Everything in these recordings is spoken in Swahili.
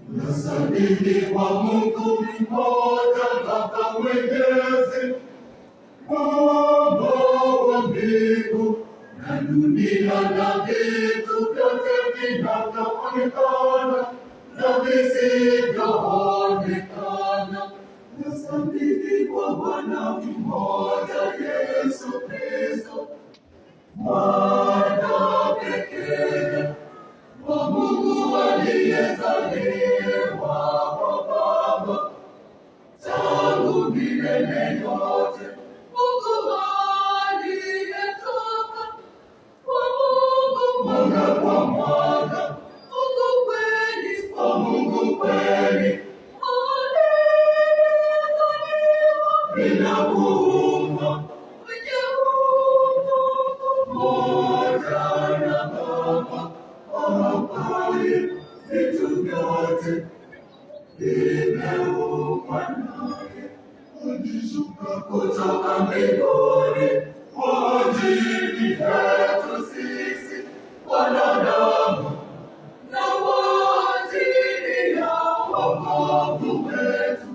Nasadiki kwa Mungu mmoja Baba Mwenyezi, Muumba wa mbingu na dunia na vitu vyote vinavyoonekana na visivyoonekana. Nasadiki kwa Bwana mmoja Yesu Kristo, Mwana pekee wa Mungu aliyezaliwa kwa Baba tangu milele yote. Mungu aliyetoka kwa Mungu, mwana kwa mwana, Mungu kweli kwa Mungu kweli, aliyezaliwa bila kuumbwa, mwenye Mungu mmoja na Baba ambaye vitu vyote vimeumbwa naye, alishuka kutoka mbinguni kwa ajili yetu sisi wanadamu na kwa ajili ya wokovu wetu,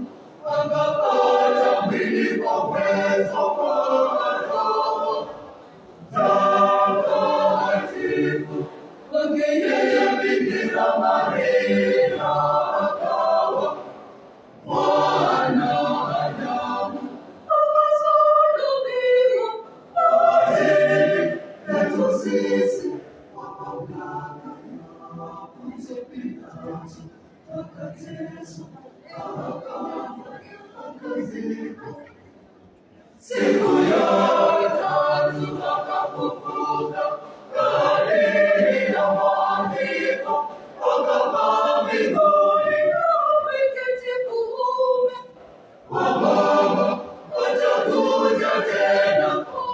akapata mwili kwa uwezo wa Roho Mtakatifu. Kwake yeye Bikira Maria akawa mwanadamu, akasulubiwa kwa ajili yetu sisi kwa mamlaka ya Poncio Pilato, akateswa, akafa, akazikwa. Siku ya tatu akafufuka kadiri ya Maandiko, akapaa mbinguni, ameketi kuume kwa Baba, atakuja tena kwa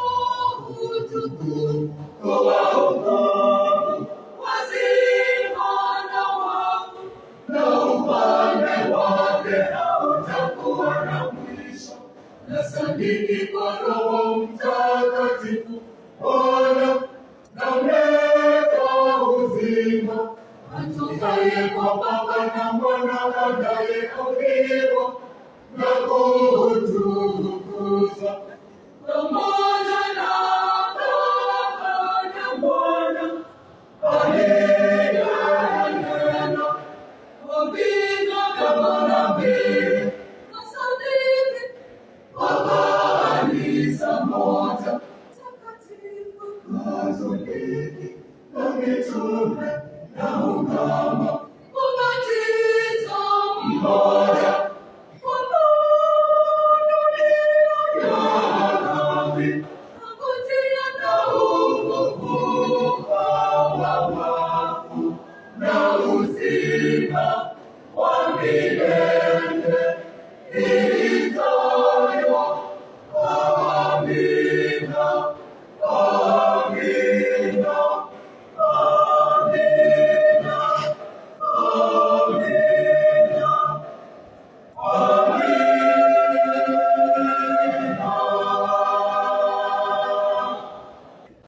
utukufu kuwahukumu wazima na wafu, na ufalme wake hautakuwa na mwisho. Nasadiki kwa Roho Mtakatifu, Bwana na mleta uzima, atokaye kwa Baba na Mwana, anayeuliwa na kutukuza pamoja na Baba na Mwana, aliyenena kwa vinywa vya manabii. Nasadiki kwa kanisa moja takatifu, Katoliki na mitume na ungamo